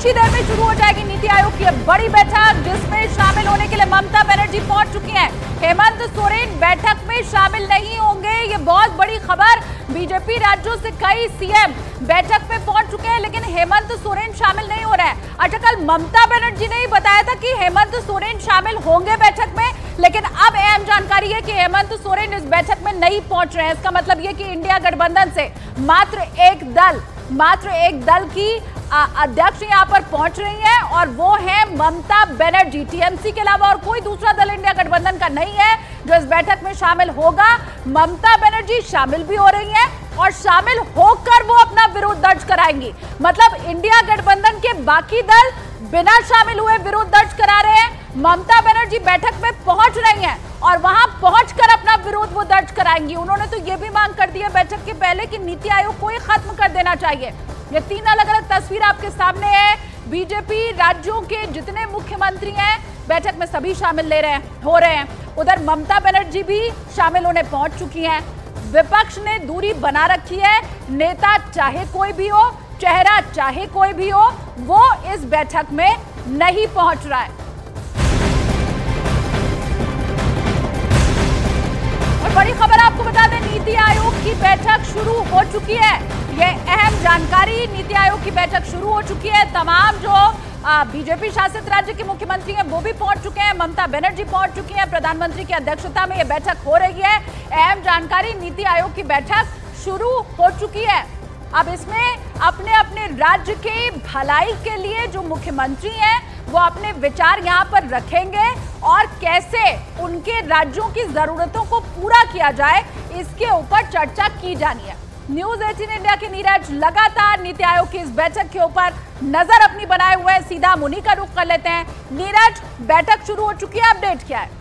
कुछ ही देर में शुरू हो जाएगी नीति आयोग की बड़ी बैठक, जिसमें शामिल होने के लिए ममता बनर्जी पहुंच चुकी हैं। हेमंत सोरेन बैठक में शामिल नहीं होंगे, ये बहुत बड़ी खबर। बीजेपी राज्यों से कई सीएम बैठक में पहुंच चुके हैं, लेकिन हेमंत सोरेन शामिल नहीं हो रहा है। अच्छा, कल ममता बनर्जी ने ही बताया था कि हेमंत सोरेन शामिल होंगे बैठक में, लेकिन अब अहम जानकारी है कि हेमंत सोरेन इस बैठक में नहीं पहुंच रहे हैं। इसका मतलब ये कि इंडिया गठबंधन से मात्र एक दल की अध्यक्ष यहां पर पहुंच रही है, और वो है ममता बनर्जी। टीएमसी के अलावा और कोई दूसरा दल इंडिया गठबंधन का नहीं है जो इस बैठक में शामिल होगा। ममता बनर्जी शामिल भी हो रही है और शामिल होकर वो अपना विरोध दर्ज कराएंगी। मतलब इंडिया गठबंधन के बाकी दल बिना शामिल हुए विरोध दर्ज करा रहे हैं, ममता बनर्जी बैठक में पहुंच रही हैं और वहां पहुंचकर अपना विरोध वो दर्ज कराएंगी। उन्होंने तो ये भी मांग कर दी है बैठक के पहले कि नीति आयोग को ही खत्म कर देना चाहिए। ये तीन अलग अलग तस्वीर आपके सामने है। बीजेपी राज्यों के जितने मुख्यमंत्री हैं बैठक में सभी शामिल हो रहे हैं। उधर ममता बनर्जी भी शामिल होने पहुंच चुकी हैं। विपक्ष ने दूरी बना रखी है। नेता चाहे कोई भी हो, चेहरा चाहे कोई भी हो, वो इस बैठक में नहीं पहुंच रहा है। और बड़ी खबर आपको बता दें, नीति आयोग की बैठक शुरू हो चुकी है। यह अहम जानकारी, नीति आयोग की बैठक शुरू हो चुकी है। तमाम जो बीजेपी शासित राज्य के मुख्यमंत्री हैं वो भी पहुंच चुके हैं। ममता बनर्जी पहुंच चुकी हैं। प्रधानमंत्री की अध्यक्षता में यह बैठक हो रही है। अहम जानकारी, नीति आयोग की बैठक शुरू हो चुकी है। अब इसमें अपने अपने राज्य के भलाई के लिए जो मुख्यमंत्री हैं वो अपने विचार यहाँ पर रखेंगे और कैसे उनके राज्यों की जरूरतों को पूरा किया जाए, इसके ऊपर चर्चा की जानी है। न्यूज़ 18 इंडिया के नीरज लगातार नीति आयोग की इस बैठक के ऊपर नजर अपनी बनाए हुए हैं। सीधा मुनि का रुख कर लेते हैं। नीरज, बैठक शुरू हो चुकी है, अपडेट क्या है?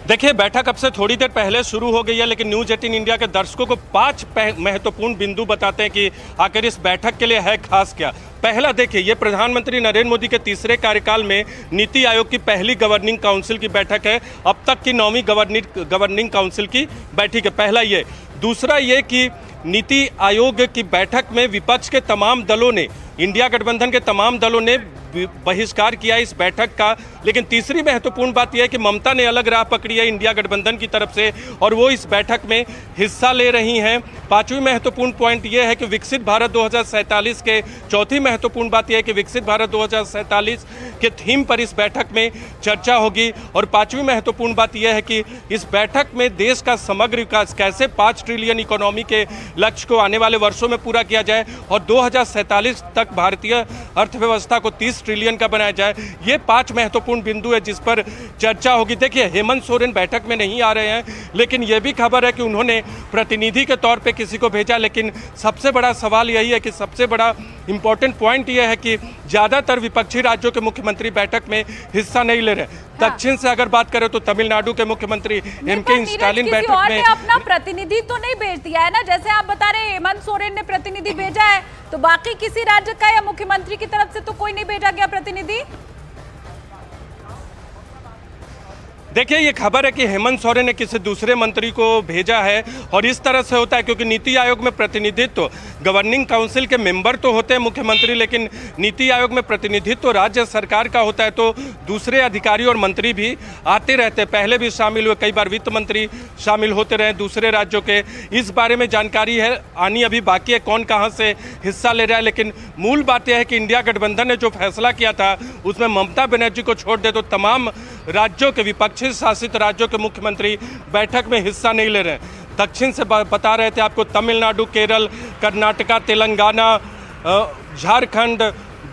देखिए, बैठक अब से थोड़ी देर पहले शुरू हो गई है, लेकिन न्यूज़ 18 इंडिया के दर्शकों को 5 महत्वपूर्ण बिंदु बताते हैं कि आखिर इस बैठक के लिए है खास क्या। पहला, देखिए, ये प्रधानमंत्री नरेंद्र मोदी के तीसरे कार्यकाल में नीति आयोग की पहली गवर्निंग काउंसिल की बैठक है। अब तक की 9वीं गवर्निंग काउंसिल की बैठक है। पहला ये। दूसरा ये कि नीति आयोग की बैठक में विपक्ष के तमाम दलों ने, इंडिया गठबंधन के तमाम दलों ने बहिष्कार किया इस बैठक का। लेकिन तीसरी महत्वपूर्ण बात यह है कि ममता ने अलग राह पकड़ी है इंडिया गठबंधन की तरफ से और वो इस बैठक में हिस्सा ले रही हैं। पांचवी महत्वपूर्ण पॉइंट यह है कि विकसित भारत 2047 के, चौथी महत्वपूर्ण बात यह है कि विकसित भारत 2047 के थीम पर इस बैठक में चर्चा होगी। और पांचवी महत्वपूर्ण बात यह है कि इस बैठक में देश का समग्र विकास कैसे 5 ट्रिलियन इकोनॉमी के लक्ष्य को आने वाले वर्षों में पूरा किया जाए और 2047 तक भारतीय अर्थव्यवस्था को 30 ट्रिलियन का बनाया जाए। ये 5 महत्वपूर्ण बिंदु है जिस पर चर्चा होगी। देखिए, हेमंत सोरेन बैठक में नहीं आ रहे हैं, लेकिन यह भी खबर है कि उन्होंने प्रतिनिधि के तौर पे किसी को भेजा। लेकिन सबसे बड़ा सवाल यही है कि सबसे बड़ा इंपॉर्टेंट पॉइंट यह है कि ज्यादातर विपक्षी राज्यों के मुख्यमंत्री बैठक में हिस्सा नहीं ले रहे। दक्षिण से अगर बात करें तो तमिलनाडु के मुख्यमंत्री एम.के. स्टालिन बैठक में अपना प्रतिनिधि तो नहीं भेज दिया है ना, जैसे आप बता रहे हैं हेमंत सोरेन ने प्रतिनिधि भेजा है, तो बाकी किसी राज्य का या मुख्यमंत्री की तरफ से तो कोई नहीं भेजा गया प्रतिनिधि? देखिए, ये खबर है कि हेमंत सोरेन ने किसी दूसरे मंत्री को भेजा है और इस तरह से होता है क्योंकि नीति आयोग में प्रतिनिधित्व, गवर्निंग काउंसिल के मेंबर तो होते हैं मुख्यमंत्री, लेकिन नीति आयोग में प्रतिनिधित्व राज्य सरकार का होता है, तो दूसरे अधिकारी और मंत्री भी आते रहते हैं। पहले भी शामिल हुए, कई बार वित्त मंत्री शामिल होते रहे दूसरे राज्यों के। इस बारे में जानकारी है, आनी अभी बाकी है कौन कहाँ से हिस्सा ले रहा है। लेकिन मूल बात यह है कि इंडिया गठबंधन ने जो फैसला किया था उसमें ममता बनर्जी को छोड़ दे तो तमाम राज्यों के, विपक्षी शासित राज्यों के मुख्यमंत्री बैठक में हिस्सा नहीं ले रहे। दक्षिण से बता रहे थे आपको, तमिलनाडु, केरल, कर्नाटका, तेलंगाना, झारखंड,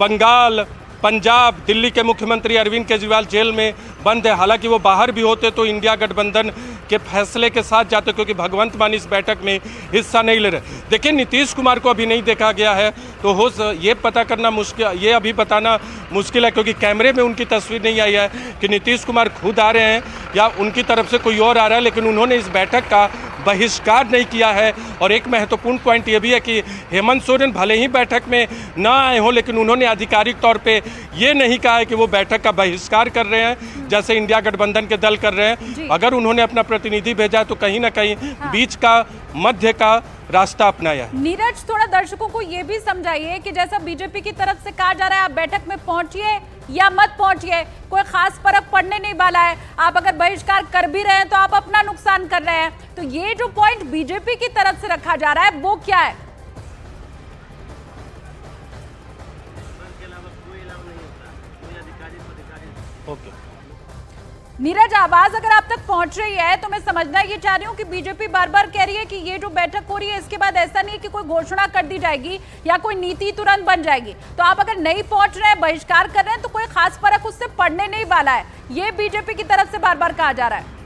बंगाल, पंजाब, दिल्ली के मुख्यमंत्री अरविंद केजरीवाल जेल में बंद है। हालांकि वो बाहर भी होते तो इंडिया गठबंधन के फैसले के साथ जाते, क्योंकि भगवंत मान इस बैठक में हिस्सा नहीं ले रहे। देखिए, नीतीश कुमार को अभी नहीं देखा गया है, तो ये पता करना मुश्किल, ये अभी बताना मुश्किल है क्योंकि कैमरे में उनकी तस्वीर नहीं आई है कि नीतीश कुमार खुद आ रहे हैं या उनकी तरफ से कोई और आ रहा है। लेकिन उन्होंने इस बैठक का बहिष्कार नहीं किया है। और एक महत्वपूर्ण पॉइंट ये भी है कि हेमंत सोरेन भले ही बैठक में न आए हों, लेकिन उन्होंने आधिकारिक तौर पे ये नहीं कहा है कि वो बैठक का बहिष्कार कर रहे हैं जैसे इंडिया गठबंधन के दल कर रहे हैं। अगर उन्होंने अपना प्रतिनिधि भेजा है तो कहीं ना कहीं बीच का मध्य का रास्ता अपनाया है। नीरज, थोड़ा दर्शकों को ये भी समझाइए कि जैसा बीजेपी की तरफ से कहा जा रहा है आप बैठक में पहुंचिए या मत पहुंचिए, कोई खास फर्क पड़ने नहीं वाला है। आप अगर बहिष्कार कर भी रहे हैं तो आप अपना नुकसान कर रहे हैं। तो ये जो पॉइंट बीजेपी की तरफ से रखा जा रहा है वो क्या है? ओके नीरज, आवाज अगर आप तक पहुंच रही है तो मैं समझना ये चाह रही हूँ कि बीजेपी बार बार कह रही है कि ये जो बैठक हो रही है इसके बाद ऐसा नहीं है कि कोई घोषणा कर दी जाएगी या कोई नीति तुरंत बन जाएगी। तो आप अगर नहीं पहुंच रहे हैं, बहिष्कार कर रहे हैं, तो कोई खास फर्क उससे पड़ने नहीं वाला है। ये बीजेपी की तरफ से बार बार कहा जा रहा है।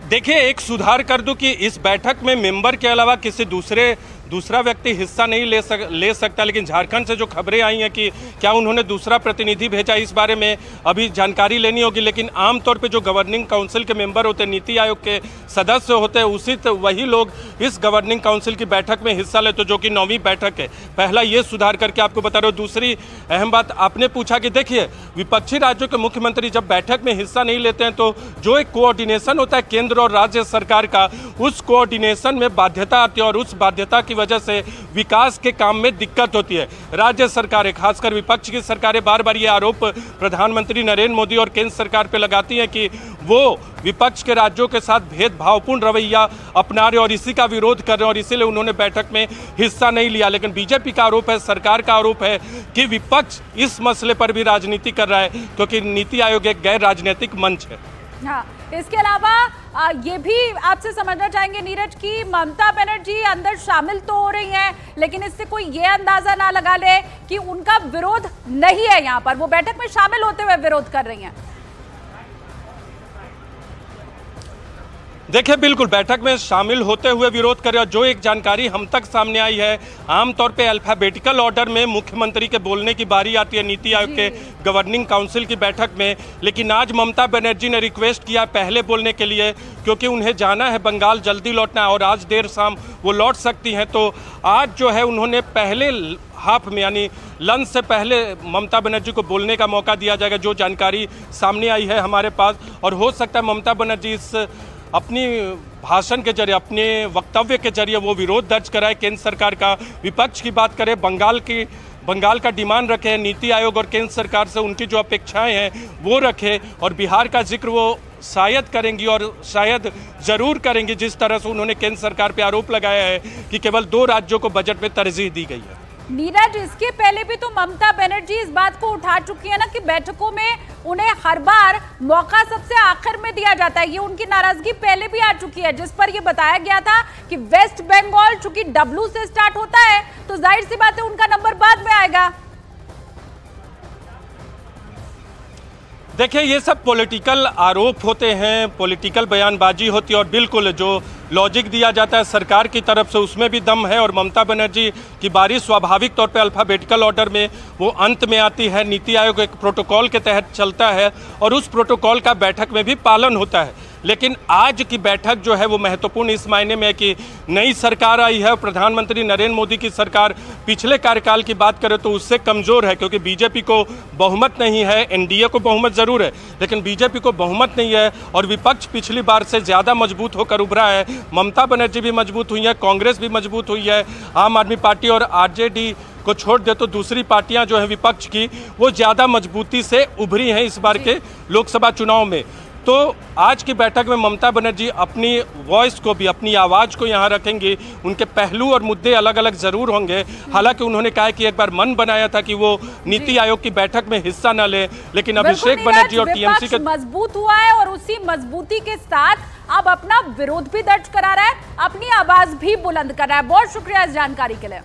देखिए, एक सुधार कर दूं कि इस बैठक में मेंबर के अलावा किसी दूसरा व्यक्ति हिस्सा नहीं ले सकता, लेकिन झारखंड से जो खबरें आई हैं कि क्या उन्होंने दूसरा प्रतिनिधि भेजा, इस बारे में अभी जानकारी लेनी होगी। लेकिन आमतौर पे जो गवर्निंग काउंसिल के मेंबर होते हैं, नीति आयोग के सदस्य होते हैं, वही लोग इस गवर्निंग काउंसिल की बैठक में हिस्सा लेते, जो कि 9वीं बैठक है। पहला ये सुधार करके आपको बता रहा हूँ। दूसरी अहम बात, आपने पूछा कि देखिए विपक्षी राज्यों के मुख्यमंत्री जब बैठक में हिस्सा नहीं लेते हैं तो जो एक कोऑर्डिनेशन होता है केंद्र और राज्य सरकार का, उस कोऑर्डिनेशन में बाध्यता आती है और उस बाध्यता की वजह से विकास के काम में दिक्कत होती है। राज्य सरकारें, खासकर विपक्ष की सरकारें, बार बार ये आरोप प्रधानमंत्री नरेंद्र मोदी और केंद्र सरकार पर लगाती हैं कि वो विपक्ष के राज्यों के साथ भेदभावपूर्ण रवैया अपना रहे और इसी का विरोध कर रहे हैं, और इसीलिए उन्होंने बैठक में हिस्सा नहीं लिया। लेकिन बीजेपी का आरोप है, सरकार का आरोप है कि विपक्ष इस मसले पर भी राजनीति कर रहा है, क्योंकि नीति आयोग एक गैर राजनीतिक मंच है। हाँ, इसके अलावा ये भी आपसे समझना चाहेंगे नीरज कि ममता बनर्जी अंदर शामिल तो हो रही हैं, लेकिन इससे कोई ये अंदाजा ना लगा ले कि उनका विरोध नहीं है, यहाँ पर वो बैठक में शामिल होते हुए विरोध कर रही हैं। देखिए, बिल्कुल बैठक में शामिल होते हुए विरोध कर रहे हैं। जो एक जानकारी हम तक सामने आई है, आमतौर पे अल्फाबेटिकल ऑर्डर में मुख्यमंत्री के बोलने की बारी आती है नीति आयोग के गवर्निंग काउंसिल की बैठक में, लेकिन आज ममता बनर्जी ने रिक्वेस्ट किया पहले बोलने के लिए, क्योंकि उन्हें जाना है बंगाल, जल्दी लौटना है और आज देर शाम वो लौट सकती हैं। तो आज जो है उन्होंने पहले हाफ में यानी लंच से पहले ममता बनर्जी को बोलने का मौका दिया जाएगा, जो जानकारी सामने आई है हमारे पास। और हो सकता है ममता बनर्जी इस अपनी भाषण के जरिए, अपने वक्तव्य के जरिए वो विरोध दर्ज कराए केंद्र सरकार का, विपक्ष की बात करें, बंगाल का डिमांड रखे, नीति आयोग और केंद्र सरकार से उनकी जो अपेक्षाएं हैं वो रखे, और बिहार का जिक्र वो शायद करेंगी और शायद ज़रूर करेंगी, जिस तरह से उन्होंने केंद्र सरकार पर आरोप लगाया है कि केवल 2 राज्यों को बजट में तरजीह दी गई है। नीरज, इसके पहले भी तो ममता बनर्जी इस बात को उठा चुकी है ना कि बैठकों में उन्हें हर बार मौका सबसे आखिर में दिया जाता है। ये उनकी नाराजगी पहले भी आ चुकी है, जिस पर ये बताया गया था कि वेस्ट बंगाल चूंकि W से स्टार्ट होता है तो जाहिर सी बात है उनका नंबर बाद में आएगा। देखिए, ये सब पॉलिटिकल आरोप होते हैं, पॉलिटिकल बयानबाजी होती है, और बिल्कुल जो लॉजिक दिया जाता है सरकार की तरफ से उसमें भी दम है। और ममता बनर्जी की बारी स्वाभाविक तौर पे अल्फाबेटिकल ऑर्डर में वो अंत में आती है। नीति आयोग एक प्रोटोकॉल के तहत चलता है और उस प्रोटोकॉल का बैठक में भी पालन होता है। लेकिन आज की बैठक जो है वो महत्वपूर्ण इस मायने में है कि नई सरकार आई है, प्रधानमंत्री नरेंद्र मोदी की सरकार पिछले कार्यकाल की बात करें तो उससे कमज़ोर है, क्योंकि बीजेपी को बहुमत नहीं है। एनडीए को बहुमत ज़रूर है, लेकिन बीजेपी को बहुमत नहीं है, और विपक्ष पिछली बार से ज़्यादा मजबूत होकर उभरा है। ममता बनर्जी भी मजबूत हुई है, कांग्रेस भी मजबूत हुई है, आम आदमी पार्टी और आरजेडी को छोड़ दे तो दूसरी पार्टियां जो है विपक्ष की, वो ज़्यादा मजबूती से उभरी हैं इस बार के लोकसभा चुनाव में। तो आज की बैठक में ममता बनर्जी अपनी वॉइस को भी, अपनी आवाज़ को यहाँ रखेंगी। उनके पहलू और मुद्दे अलग अलग ज़रूर होंगे। हालांकि उन्होंने कहा कि एक बार मन बनाया था कि वो नीति आयोग की बैठक में हिस्सा न ले, लेकिन अभिषेक बनर्जी और टीएमसी के मजबूत हुआ है और उसी मजबूती के साथ अब अपना विरोध भी दर्ज करा रहा है, अपनी आवाज़ भी बुलंद कर रहा है। बहुत शुक्रिया इस जानकारी के लिए।